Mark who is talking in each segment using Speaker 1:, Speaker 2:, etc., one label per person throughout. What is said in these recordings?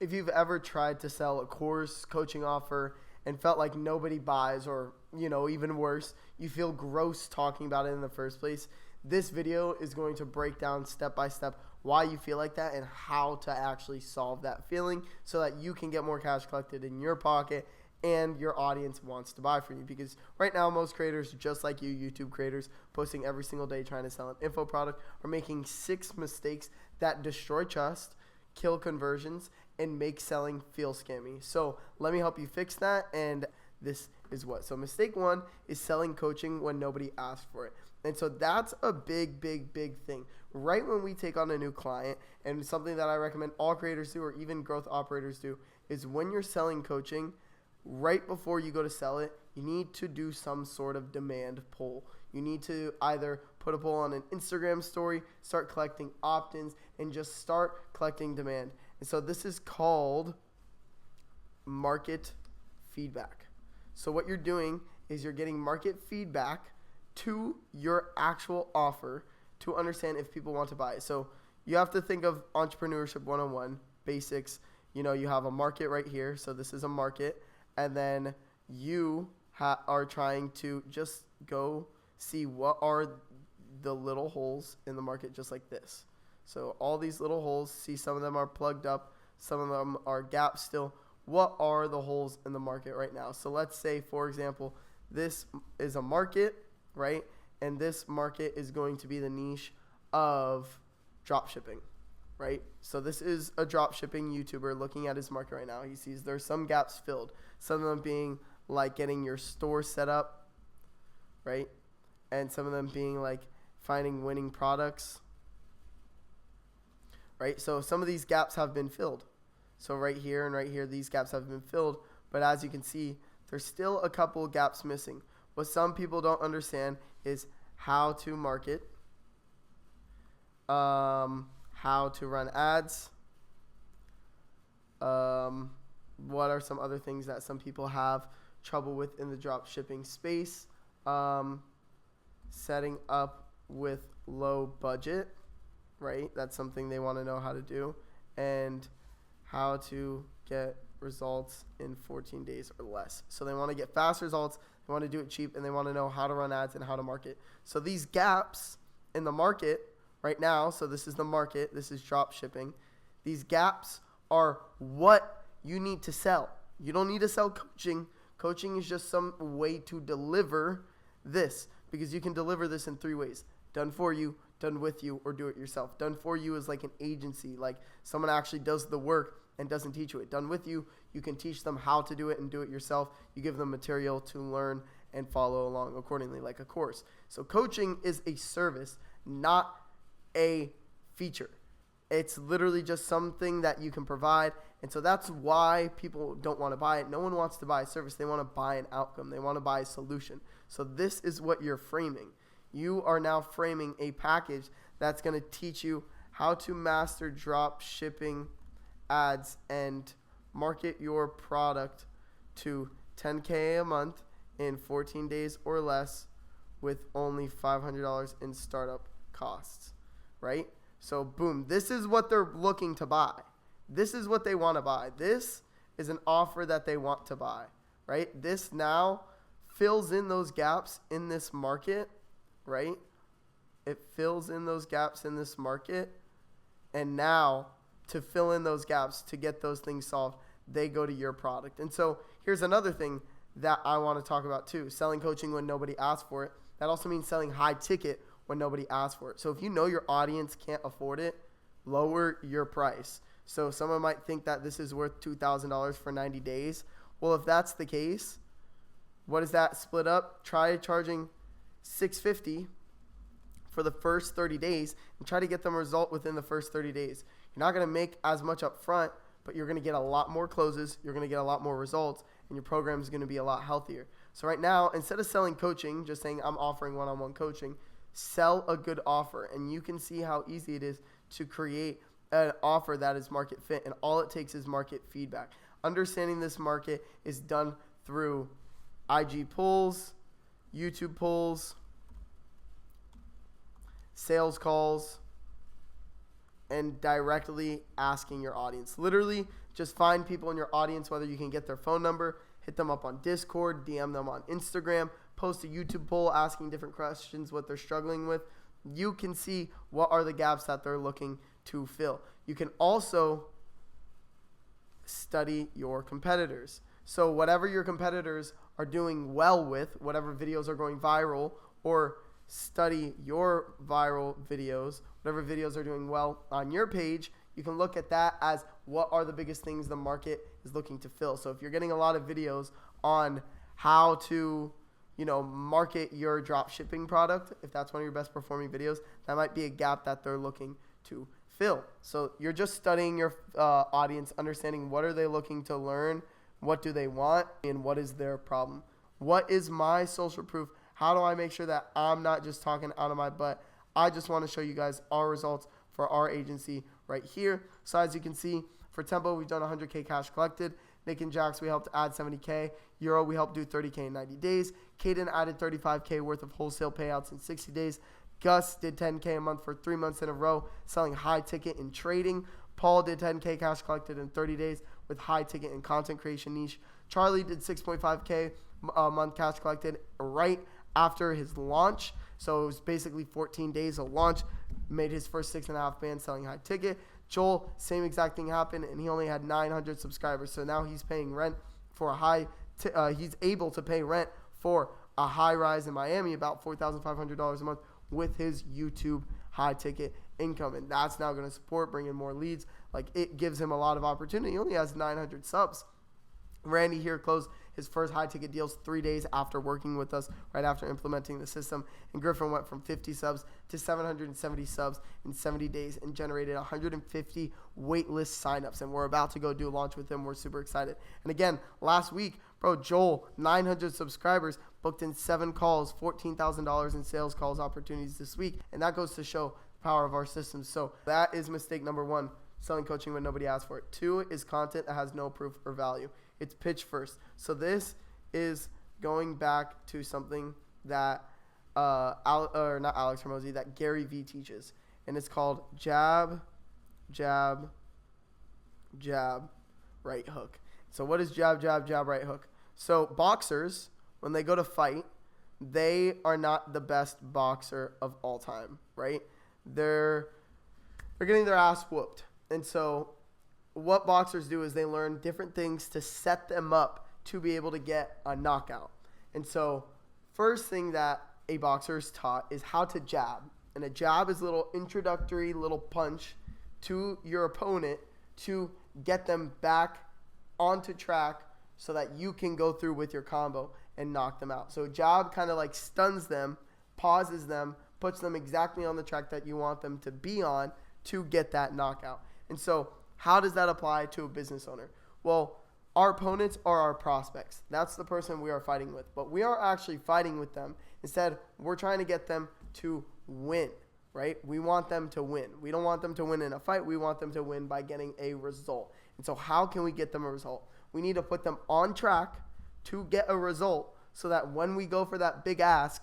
Speaker 1: if you've ever tried to sell a course, coaching offer, and felt like nobody buys, or, even worse, you feel gross talking about it in the first place, this video is going to break down step by step why you feel like that and how to actually solve that feeling so that you can get more cash collected in your pocket and your audience wants to buy from you. Because right now, most creators, just like you, YouTube creators, posting every single day trying to sell an info product, are making 6 mistakes that destroy trust, kill conversions, and make selling feel scammy. So let me help you fix that. And this is what. So mistake 1 is selling coaching when nobody asked for it. And so that's a big thing. Right when we take on a new client, and something that I recommend all creators do, or even growth operators do, is when you're selling coaching, right before you go to sell it, you need to do some sort of demand pull. You need to either put a poll on an Instagram story, start collecting opt-ins, and just start collecting demand. And so this is called market feedback. So what you're doing is you're getting market feedback to your actual offer to understand if people want to buy it. So you have to think of entrepreneurship 101 basics. You have a market right here. So this is a market. And then you are trying to just go see what are the little holes in the market, just like this. So all these little holes, see some of them are plugged up, some of them are gaps still. What are the holes in the market right now? So let's say, for example, this is a market, right? And this market is going to be the niche of drop shipping, right? So this is a drop shipping YouTuber looking at his market right now. He sees there's some gaps filled, some of them being like getting your store set up, right? And some of them being like finding winning products, right? So some of these gaps have been filled. So right here and right here, these gaps have been filled. But as you can see, there's still a couple of gaps missing. What some people don't understand is how to market, how to run ads, what are some other things that some people have trouble with in the drop shipping space, setting up with low budget, right? That's something they want to know how to do, and how to get results in 14 days or less. So they want to get fast results, they want to do it cheap, and they want to know how to run ads and how to market. So these gaps in the market right now, so this is the market, this is drop shipping. These gaps are what you need to sell. You don't need to sell coaching. Coaching is just some way to deliver this, because you can deliver this in 3 ways: done for you, done with you, or do it yourself. Done for you is like an agency, like someone actually does the work and doesn't teach you it. Done with you, you can teach them how to do it and do it yourself. You give them material to learn and follow along accordingly, like a course. So coaching is a service, not a feature. It's literally just something that you can provide. And so that's why people don't want to buy it. No one wants to buy a service. They want to buy an outcome. They want to buy a solution. So this is what you're framing. You are now framing a package that's going to teach you how to master drop shipping ads and market your product to 10K a month in 14 days or less with only $500 in startup costs, right? So boom, this is what they're looking to buy. This is what they want to buy. This is an offer that they want to buy, right? This now fills in those gaps in this market, right? It fills in those gaps in this market. And now to fill in those gaps, to get those things solved, they go to your product. And so here's another thing that I want to talk about too: selling coaching when nobody asks for it. That also means selling high ticket when nobody asks for it. So if you know your audience can't afford it, lower your price. So someone might think that this is worth $2,000 for 90 days. Well, if that's the case, what does that split up? Try charging $650 for the first 30 days and try to get them a result within the first 30 days. You're not going to make as much up front, but you're going to get a lot more closes. You're going to get a lot more results, and your program is going to be a lot healthier. So right now, instead of selling coaching, just saying I'm offering one-on-one coaching, sell a good offer. And you can see how easy it is to create an offer that is market fit. And all it takes is market feedback. Understanding this market is done through IG polls, YouTube polls, sales calls, and directly asking your audience. Literally, just find people in your audience, whether you can get their phone number, hit them up on Discord, DM them on Instagram, post a YouTube poll asking different questions, what they're struggling with. You can see what are the gaps that they're looking to fill. You can also study your competitors. So whatever your competitors are doing well with, whatever videos are going viral, or study your viral videos, whatever videos are doing well on your page, you can look at that as what are the biggest things the market is looking to fill. So if you're getting a lot of videos on how to, market your drop shipping product, if that's one of your best performing videos, that might be a gap that they're looking to fill. So you're just studying your audience, understanding what are they looking to learn, what do they want, and what is their problem. What is my social proof? How do I make sure that I'm not just talking out of my butt? I just want to show you guys our results for our agency right here. So as you can see, for Tempo, we've done 100K cash collected. Nick and Jax, we helped add 70K. Euro, we helped do 30K in 90 days. Kaden added 35K worth of wholesale payouts in 60 days. Gus did 10K a month for 3 months in a row, selling high ticket in trading. Paul did 10K cash collected in 30 days with high ticket and content creation niche. Charlie did 6.5K a month cash collected right after his launch. So it was basically 14 days of launch. Made his first 6.5 bands selling high ticket. Joel, same exact thing happened, and he only had 900 subscribers. So now he's paying rent for he's able to pay rent for a high rise in Miami, about $4,500 a month with his YouTube high ticket income. And that's now going to support bringing more leads. Like, it gives him a lot of opportunity. He only has 900 subs. Randy here closed his first high ticket deals 3 days after working with us, right after implementing the system. And Griffin went from 50 subs to 770 subs in 70 days and generated 150 waitlist signups. And we're about to go do a launch with him. We're super excited. And again, last week, Joel, 900 subscribers, booked in 7 calls, $14,000 in sales calls opportunities this week. And that goes to show the power of our systems. So that is mistake number 1, selling coaching when nobody asked for it. 2 is content that has no proof or value. It's pitch first. So this is going back to something that not Alex Hormozi, that Gary Vee teaches. And it's called jab, jab, jab, right hook. So what is jab, jab, jab, right hook? So boxers, when they go to fight, they are not the best boxer of all time, right? They're getting their ass whooped. And so what boxers do is they learn different things to set them up to be able to get a knockout. And so first thing that a boxer is taught is how to jab. And a jab is a little introductory little punch to your opponent to get them back onto track so that you can go through with your combo and knock them out. So jab kind of like stuns them, pauses them, puts them exactly on the track that you want them to be on to get that knockout. And so how does that apply to a business owner? Well, our opponents are our prospects. That's the person we are fighting with. But we are actually fighting with them. Instead, we're trying to get them to win, right? We want them to win. We don't want them to win in a fight. We want them to win by getting a result. And so how can we get them a result? We need to put them on track to get a result so that when we go for that big ask,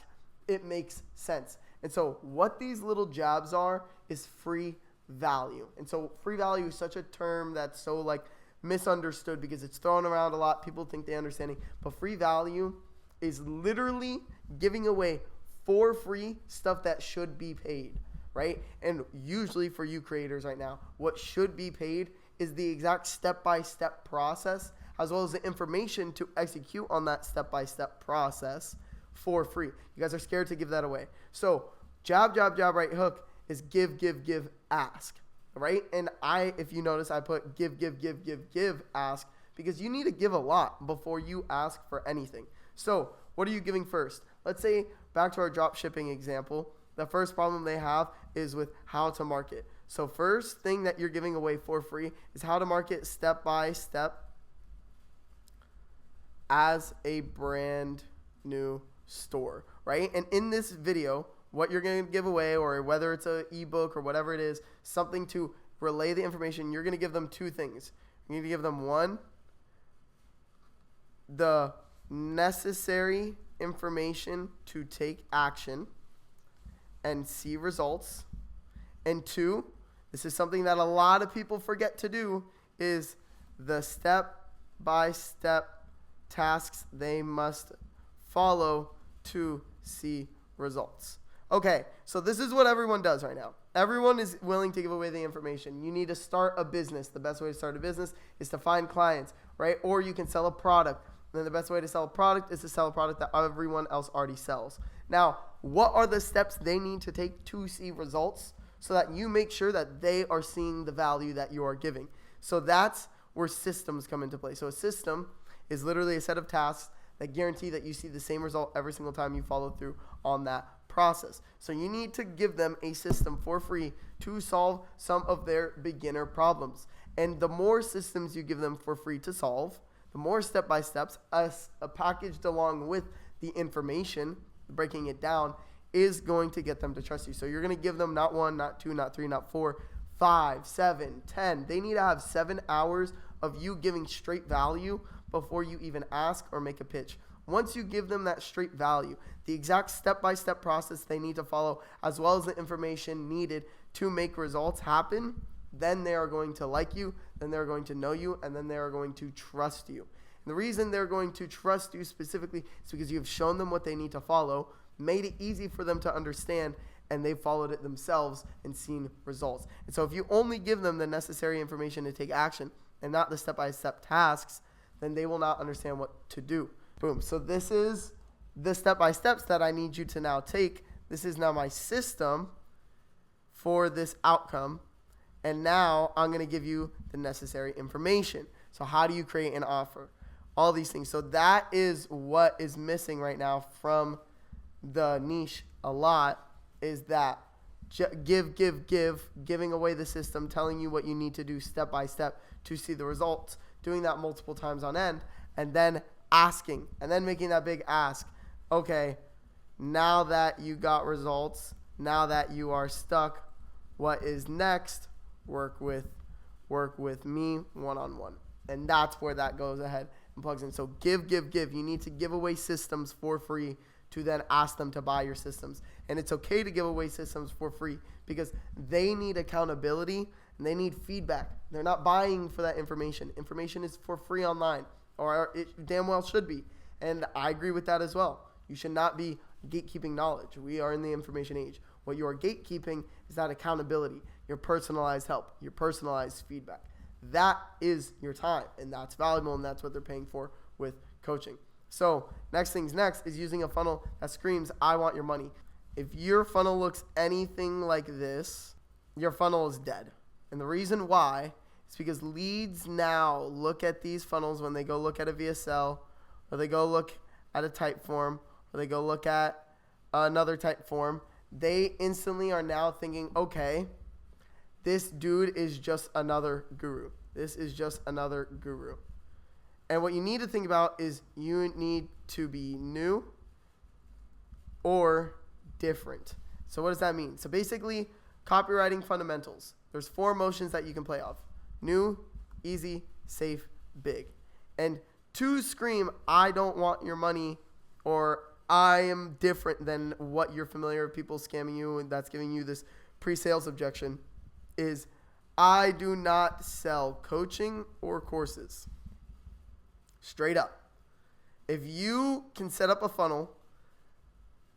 Speaker 1: it makes sense. And so what these little jabs are is free value. And so free value is such a term that's so like misunderstood because it's thrown around a lot. People think they understand it, but free value is literally giving away for free stuff that should be paid, right? And usually for you creators right now, what should be paid is the exact step-by-step process as well as the information to execute on that step-by-step process for free. You guys are scared to give that away. So jab, jab, jab, right hook is give, give, give, ask, right? And if you notice, I put give, give, give, give, give, ask, because you need to give a lot before you ask for anything. So what are you giving first? Let's say, back to our drop shipping example, the first problem they have is with how to market. So first thing that you're giving away for free is how to market step by step as a brand new store, right? And in this video, what you're going to give away, or whether it's an ebook or whatever it is, something to relay the information, you're going to give them 2 things. You need to give them 1, the necessary information to take action and see results, and 2, This is something that a lot of people forget to do, is the step-by-step tasks they must follow to see results. Okay, so this is what everyone does right now. Everyone is willing to give away the information. You need to start a business. The best way to start a business is to find clients, right? Or you can sell a product. And then the best way to sell a product is to sell a product that everyone else already sells. Now, what are the steps they need to take to see results so that you make sure that they are seeing the value that you are giving? So that's where systems come into play. So a system is literally a set of tasks that guarantee that you see the same result every single time you follow through on that process. So you need to give them a system for free to solve some of their beginner problems. And the more systems you give them for free to solve, the more step-by-steps packaged along with the information, breaking it down, is going to get them to trust you. So you're going to give them not 1, not 2, not 3, not 4, 5, 7, 10. They need to have 7 hours of you giving straight value before you even ask or make a pitch. Once you give them that straight value, the exact step-by-step process they need to follow, as well as the information needed to make results happen, then they are going to like you, then they're going to know you, and then they are going to trust you. And the reason they're going to trust you specifically is because you've shown them what they need to follow, made it easy for them to understand, and they've followed it themselves and seen results. And so if you only give them the necessary information to take action and not the step-by-step tasks, then they will not understand what to do. Boom. So this is the step-by-steps that I need you to now take. This is now my system for this outcome. And now I'm going to give you the necessary information. So how do you create an offer? All these things. So that is what is missing right now from the niche a lot, is that giving away the system, telling you what you need to do step by step to see the results, doing that multiple times on end, and then asking, and then making that big ask. Okay, now that you got results, now that you are stuck, what is next? Work with me one-on-one. And that's where that goes ahead and plugs in. So give. You need to give away systems for free to then ask them to buy your systems. And it's okay to give away systems for free because they need accountability and they need feedback. They're not buying for that information. Information is for free online, or it damn well should be. And I agree with that as well. You should not be gatekeeping knowledge. We are in the information age. What you are gatekeeping is that accountability, your personalized help, your personalized feedback. That is your time, and that's valuable, and that's what they're paying for with coaching. So next things next is using a funnel that screams, I want your money. If your funnel looks anything like this, your funnel is dead. And the reason why is because leads now look at these funnels when they go look at a VSL, or they go look at a type form, or they go look at another type form. They instantly are now thinking, okay, this dude is just another guru. This is just another guru. And what you need to think about is you need to be new or different. So what does that mean? So basically, copywriting fundamentals. There's 4 motions that you can play off. New, easy, safe, big. And to scream, I don't want your money, or I am different than what you're familiar with, people scamming you, and that's giving you this pre-sales objection, is I do not sell coaching or courses. Straight up. If you can set up a funnel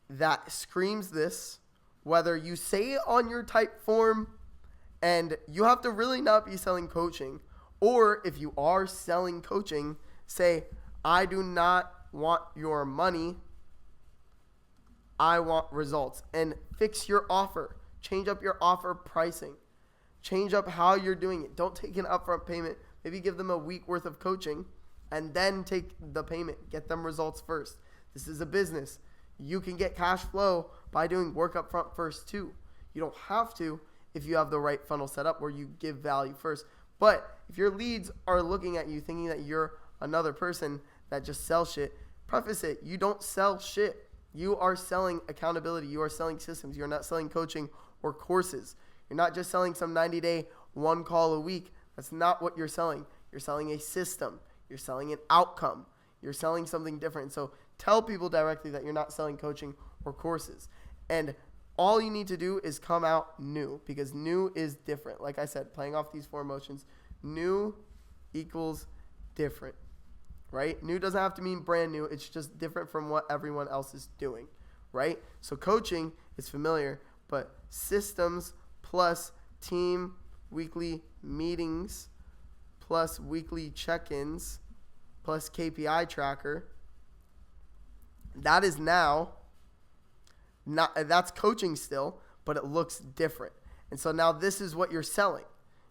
Speaker 1: that screams this, whether you say it on your type form and you have to really not be selling coaching, or if you are selling coaching, say, I do not want your money, I want results. And fix your offer. Change up your offer pricing. Change up how you're doing it. Don't take an upfront payment. Maybe give them a week worth of coaching and then take the payment. Get them results first. This is a business. You can get cash flow by doing work up front first too. You don't have to if you have the right funnel set up where you give value first. But if your leads are looking at you thinking that you're another person that just sells shit, preface it. You don't sell shit. You are selling accountability. You are selling systems. You're not selling coaching or courses. You're not just selling some 90-day, 1 call a week. That's not what you're selling. You're selling a system. You're selling an outcome. You're selling something different. So tell people directly that you're not selling coaching or courses. And all you need to do is come out new, because new is different. Like I said, playing off these 4 emotions, new equals different, right? New doesn't have to mean brand new. It's just different from what everyone else is doing, right? So coaching is familiar, but systems plus team weekly meetings plus weekly check-ins plus KPI tracker, that is now that's coaching still, but it looks different. And so now this is what you're selling.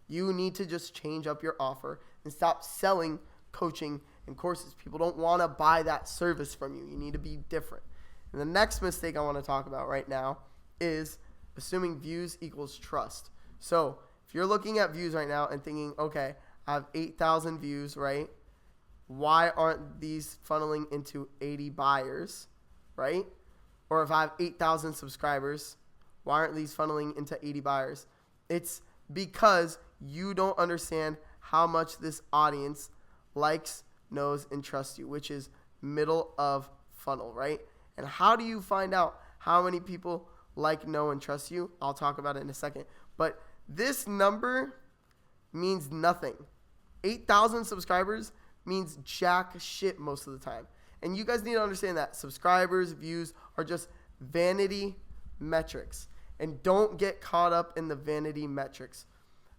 Speaker 1: You need to just change up your offer and stop selling coaching and courses. People don't want to buy that service from you. You need to be different. And the next mistake I want to talk about right now is assuming views equals trust. So if you're looking at views right now and thinking, okay, I have 8,000 views, right? Why aren't these funneling into 80 buyers, right? Or if I have 8,000 subscribers, why aren't these funneling into 80 buyers? It's because you don't understand how much this audience likes, knows, and trusts you, which is middle of funnel, right? And how do you find out how many people like, know, and trust you? I'll talk about it in a second. But this number means nothing. 8,000 subscribers means jack shit most of the time. And you guys need to understand that subscribers, views are just vanity metrics. And don't get caught up in the vanity metrics.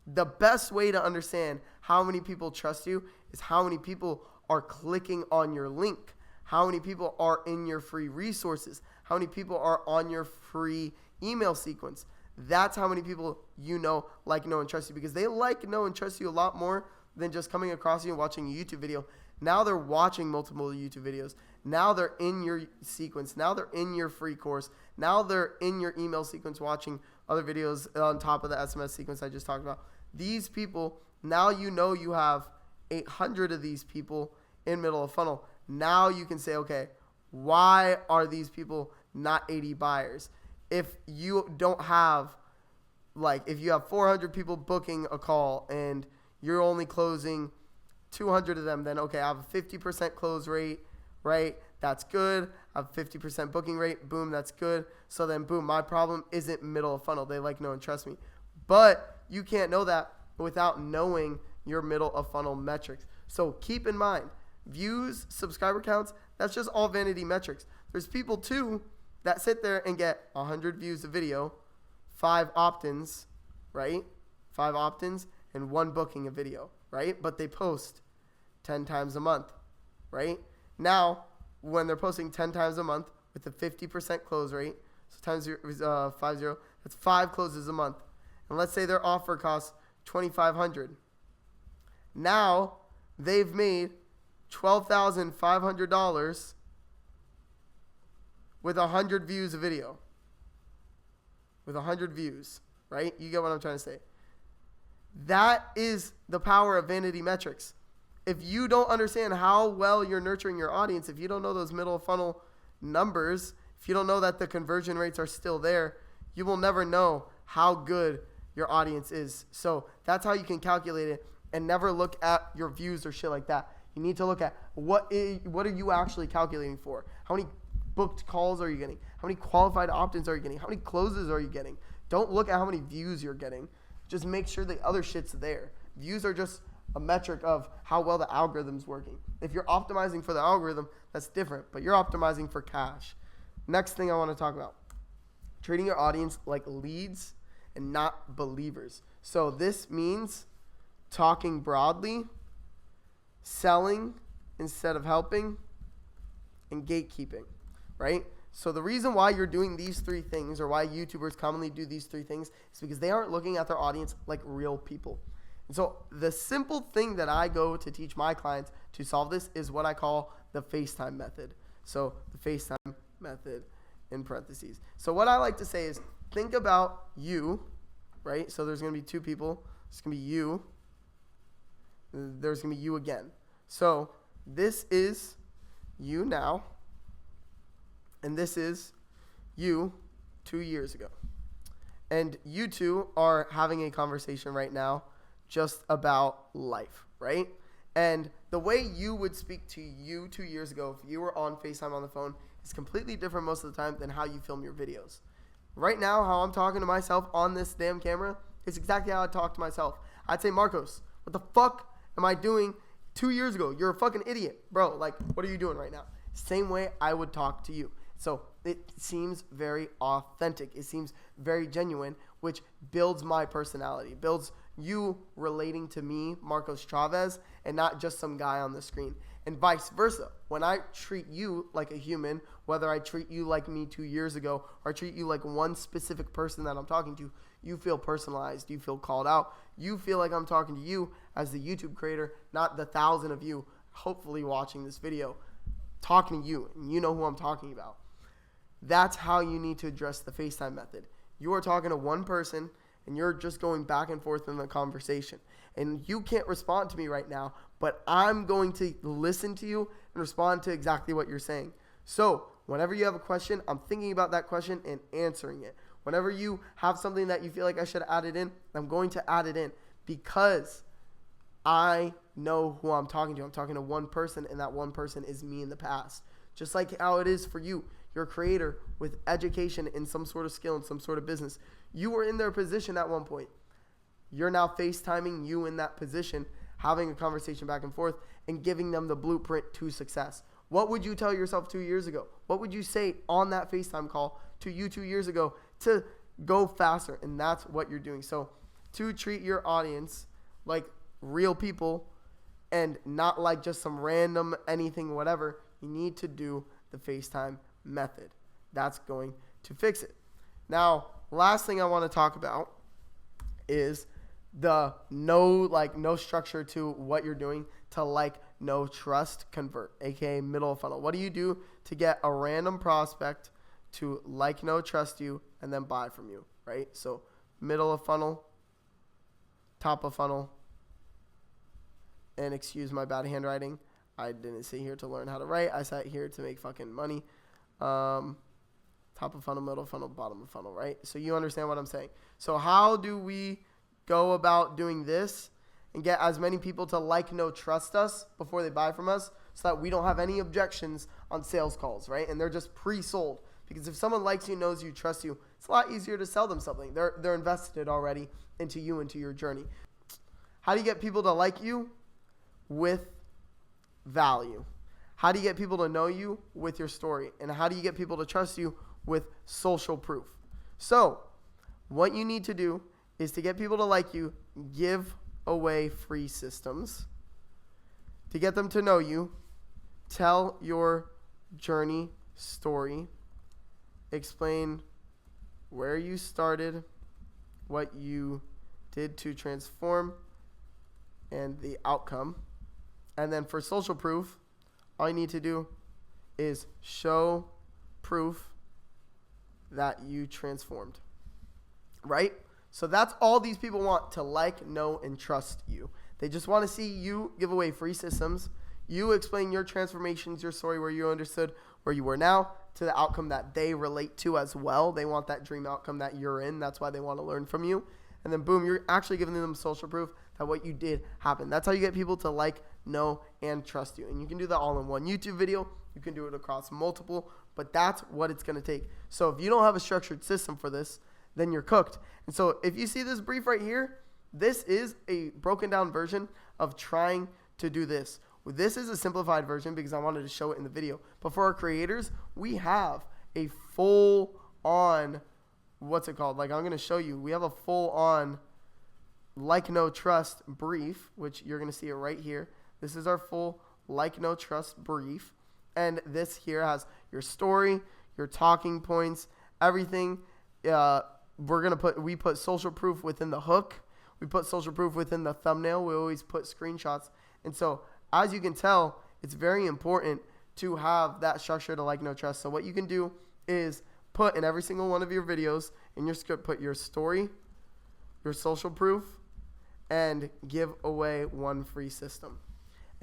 Speaker 1: The best way to understand how many people trust you is how many people are clicking on your link, how many people are in your free resources, how many people are on your free email sequence. That's how many people you know, like, know, and trust you, because they like, know, and trust you a lot more than just coming across you and watching a YouTube video. Now they're watching multiple YouTube videos. Now they're in your sequence. Now they're in your free course. Now they're in your email sequence watching other videos on top of the SMS sequence I just talked about. These people, now you know you have 800 of these people in middle of funnel. Now you can say, okay, why are these people not 80 buyers? If you don't have, like, if you have 400 people booking a call and you're only closing 200 of them, then okay, I have a 50% close rate, right? That's good. I have 50% booking rate. Boom, that's good. So then, boom, my problem isn't middle of funnel. They like, know, and trust me. But you can't know that without knowing your middle of funnel metrics. So keep in mind, views, subscriber counts, that's just all vanity metrics. There's people too that sit there and get 100 views a video, 5 opt-ins, right? 5 opt-ins and 1 booking a video, right? But they post 10 times a month, right? Now, when they're posting 10 times a month with a 50% close rate, so times 50, that's 5 closes a month. And let's say their offer costs $2,500. Now, they've made $12,500 with 100 views a video. With 100 views, right? You get what I'm trying to say. That is the power of vanity metrics. If you don't understand how well you're nurturing your audience, if you don't know those middle of funnel numbers, if you don't know that the conversion rates are still there, you will never know how good your audience is. So that's how you can calculate it, and never look at your views or shit like that. You need to look at what are you actually calculating for? How many booked calls are you getting? How many qualified opt-ins are you getting? How many closes are you getting? Don't look at how many views you're getting. Just make sure the other shit's there. Views are just a metric of how well the algorithm's working. If you're optimizing for the algorithm, that's different, but you're optimizing for cash. Next thing I want to talk about, treating your audience like leads and not believers. So this means talking broadly, selling instead of helping, and gatekeeping, right? So the reason why you're doing these 3 things, or why YouTubers commonly do these 3 things, is because they aren't looking at their audience like real people. And so the simple thing that I go to teach my clients to solve this is what I call the FaceTime method. So the FaceTime method in parentheses. So what I like to say is, think about you, right? So there's going to be 2 people. It's going to be you. There's going to be you again. So this is you now. And this is you 2 years ago. And you two are having a conversation right now just about life, right? And the way you would speak to you 2 years ago if you were on FaceTime on the phone is completely different most of the time than how you film your videos. Right now, how I'm talking to myself on this damn camera is exactly how I talk to myself. I'd say, Marcos, what the fuck am I doing 2 years ago? You're a fucking idiot. Bro, like, what are you doing right now? Same way I would talk to you. So it seems very authentic. It seems very genuine, which builds my personality, builds you relating to me, Marcos Chavez, and not just some guy on the screen. And vice versa. When I treat you like a human, whether I treat you like me 2 years ago or I treat you like one specific person that I'm talking to, you feel personalized. You feel called out. You feel like I'm talking to you as the YouTube creator, not the 1,000 of you hopefully watching this video, talking to you, and you know who I'm talking about. That's how you need to address the FaceTime method. You are talking to one person, and you're just going back and forth in the conversation. And you can't respond to me right now, but I'm going to listen to you and respond to exactly what you're saying. So whenever you have a question, I'm thinking about that question and answering it. Whenever you have something that you feel like I should add it in, I'm going to add it in because I know who I'm talking to. I'm talking to one person, and that one person is me in the past. Just like how it is for you. You're a creator with education in some sort of skill, in some sort of business. You were in their position at one point. You're now FaceTiming you in that position, having a conversation back and forth, and giving them the blueprint to success. What would you tell yourself 2 years ago? What would you say on that FaceTime call to you 2 years ago to go faster? And that's what you're doing. So to treat your audience like real people and not like just some random anything, whatever, you need to do the FaceTime method. That's going to fix it. Now, last thing I want to talk about is the no structure to what you're doing to like, no trust, convert, aka middle of funnel. What do you do to get a random prospect to like, no trust you and then buy from you, right? So middle of funnel, top of funnel, and excuse my bad handwriting. I didn't sit here to learn how to write. I sat here to make fucking money. Top of funnel, middle of funnel, bottom of funnel, right? So you understand what I'm saying. So how do we go about doing this and get as many people to like, no, trust us before they buy from us so that we don't have any objections on sales calls, right? And they're just pre-sold. Because if someone likes you, knows you, trusts you, it's a lot easier to sell them something. They're invested already into you, into your journey. How do you get people to like you? With value. How do you get people to know you? With your story. And how do you get people to trust you? With social proof. So what you need to do is to get people to like you, give away free systems. To get them to know you, tell your journey story. Explain where you started, what you did to transform, and the outcome. And then for social proof, all you need to do is show proof that you transformed, right? So that's all these people want, to like, know, and trust you. They just want to see you give away free systems, you explain your transformations, your story, where you understood where you were now to the outcome that they relate to as well. They want that dream outcome that you're in. That's why they want to learn from you. And then boom, you're actually giving them social proof that what you did happened. That's how you get people to like, know, and trust you. And you can do that all in one YouTube video. You can do it across multiple, but that's what it's going to take. So if you don't have a structured system for this, then you're cooked. And so if you see this brief right here, this is a broken down version of trying to do this. This is a simplified version because I wanted to show it in the video. But for our creators, we have a full on, what's it called? Like I'm going to show you. We have a full on like, no, trust brief, which you're going to see it right here. This is our full like, no, trust brief. And this here has your story, your talking points, everything. We put social proof within the hook. We put social proof within the thumbnail. We always put screenshots. And so as you can tell, it's very important to have that structure to like, no, trust. So what you can do is put in every single one of your videos in your script, put your story, your social proof, and give away one free system.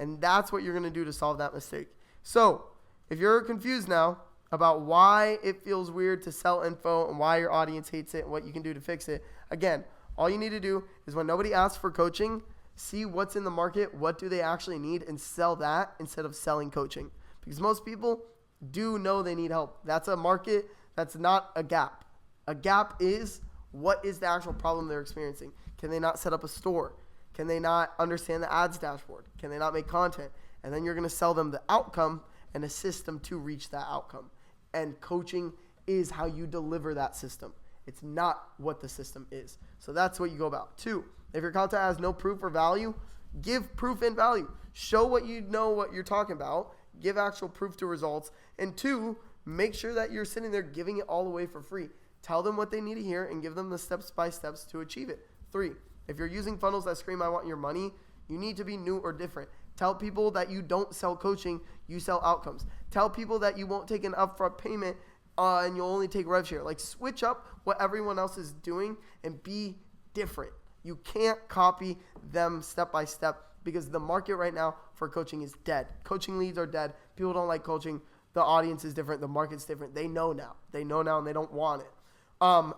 Speaker 1: And that's what you're going to do to solve that mistake. So if you're confused now about why it feels weird to sell info and why your audience hates it and what you can do to fix it, again, all you need to do is when nobody asks for coaching, see what's in the market, what do they actually need, and sell that instead of selling coaching. Because most people do know they need help. That's a market, that's not a gap. A gap is, what is the actual problem they're experiencing? Can they not set up a store? Can they not understand the ads dashboard? Can they not make content? And then you're going to sell them the outcome and a system to reach that outcome. And coaching is how you deliver that system. It's not what the system is. So that's what you go about. 2, if your content has no proof or value, give proof and value. Show what you know what you're talking about. Give actual proof to results. And 2, make sure that you're sitting there giving it all away for free. Tell them what they need to hear and give them the steps by steps to achieve it. 3, if you're using funnels that scream, I want your money, you need to be new or different. Tell people that you don't sell coaching, you sell outcomes. Tell people that you won't take an upfront payment and you'll only take rev share. Like, switch up what everyone else is doing and be different. You can't copy them step by step because the market right now for coaching is dead. Coaching leads are dead. People don't like coaching. The audience is different. The market's different. They know now. They know now and they don't want it.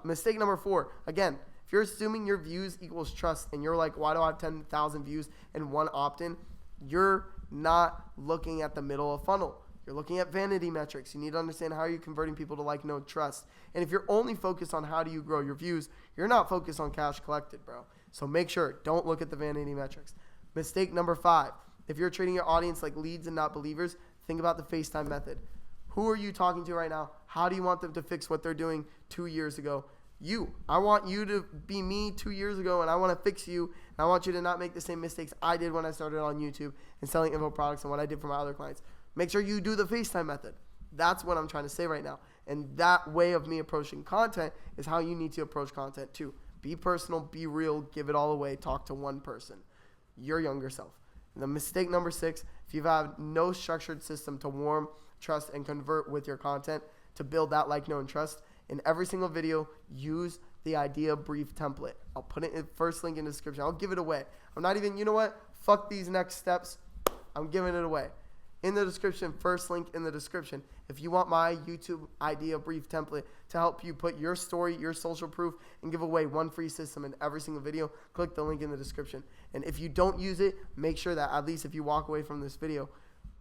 Speaker 1: Mistake number 4, again, if you're assuming your views equals trust and you're like, why do I have 10,000 views and 1 opt-in? You're not looking at the middle of funnel. You're looking at vanity metrics. You need to understand how you're converting people to like, know, trust. And if you're only focused on how do you grow your views, you're not focused on cash collected, bro. So make sure, don't look at the vanity metrics. Mistake number 5, if you're treating your audience like leads and not believers, think about the FaceTime method. Who are you talking to right now? How do you want them to fix what they're doing 2 years ago? You. I want you to be me 2 years ago, and I want to fix you. And I want you to not make the same mistakes I did when I started on YouTube and selling info products and what I did for my other clients. Make sure you do the FaceTime method. That's what I'm trying to say right now. And that way of me approaching content is how you need to approach content too. Be personal, be real, give it all away, talk to one person, your younger self. And the mistake number 6, if you have no structured system to warm, trust, and convert with your content to build that like, know, and trust, in every single video, use the idea brief template. I'll put it in the first link in the description. I'll give it away. I'm not even, you know what? Fuck these next steps. I'm giving it away. In the description, first link in the description. If you want my YouTube idea brief template to help you put your story, your social proof, and give away 1 free system in every single video, click the link in the description. And if you don't use it, make sure that at least if you walk away from this video,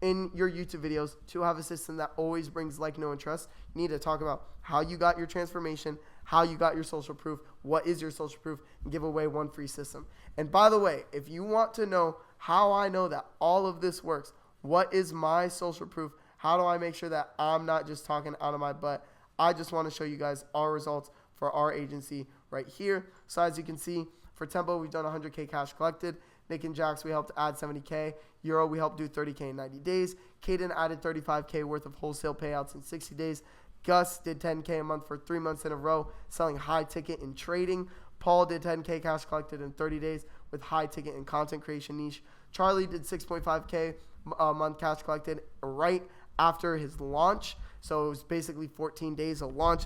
Speaker 1: in your YouTube videos, to have a system that always brings like, know, and trust, you need to talk about how you got your transformation, how you got your social proof, what is your social proof, and give away 1 free system. And by the way, if you want to know how I know that all of this works, what is my social proof, how do I make sure that I'm not just talking out of my butt, I just want to show you guys our results for our agency right here. So as you can see, for Tempo, we've done 100K cash collected. Nick and Jax, we helped add 70K. Euro, we helped do 30K in 90 days. Caden added 35K worth of wholesale payouts in 60 days. Gus did 10K a month for 3 months in a row, selling high ticket in trading. Paul did 10K cash collected in 30 days with high ticket and content creation niche. Charlie did 6.5K a month cash collected right after his launch. So it was basically 14 days of launch.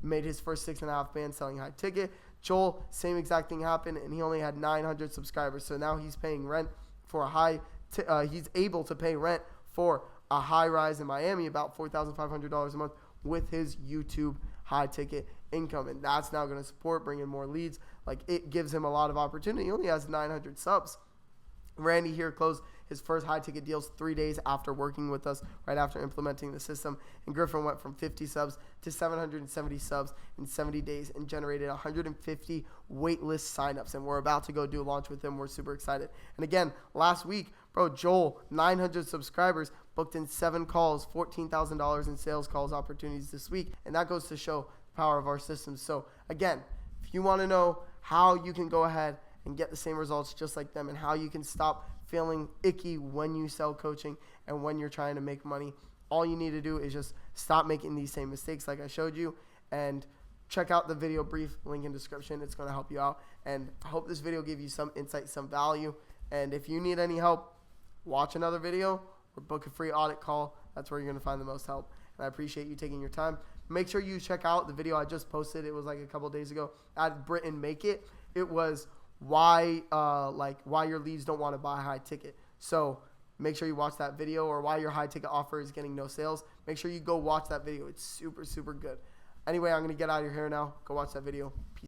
Speaker 1: Made his first 6.5 bands selling high ticket. Joel, same exact thing happened, and he only had 900 subscribers. So now he's paying rent for a he's able to pay rent for a high rise in Miami, about $4,500 a month with his YouTube high ticket income. And that's now going to support bringing more leads. Like, it gives him a lot of opportunity. He only has 900 subs. Randy here closed his first high ticket deals 3 days after working with us, right after implementing the system. And Griffin went from 50 subs to 770 subs in 70 days and generated 150 waitlist signups. And we're about to go do a launch with him. We're super excited. And again, last week, bro, Joel, 900 subscribers, booked in 7 calls, $14,000 in sales calls opportunities this week. And that goes to show the power of our systems. So again, if you want to know how you can go ahead and get the same results just like them, and how you can stop feeling icky when you sell coaching and when you're trying to make money, all you need to do is just stop making these same mistakes like I showed you, and check out the video brief, link in description. It's going to help you out, and I hope this video gave you some insight, some value. And if you need any help, watch another video or book a free audit call. That's where you're going to find the most help, and I appreciate you taking your time. Make sure you check out the video I just posted. It was like a couple days ago at Britain Make It. It was why your leads don't want to buy high ticket. So make sure you watch that video, or why your high ticket offer is getting no sales. Make sure you go watch that video. It's super, super good. Anyway, I'm going to get out of here now. Go watch that video. Peace.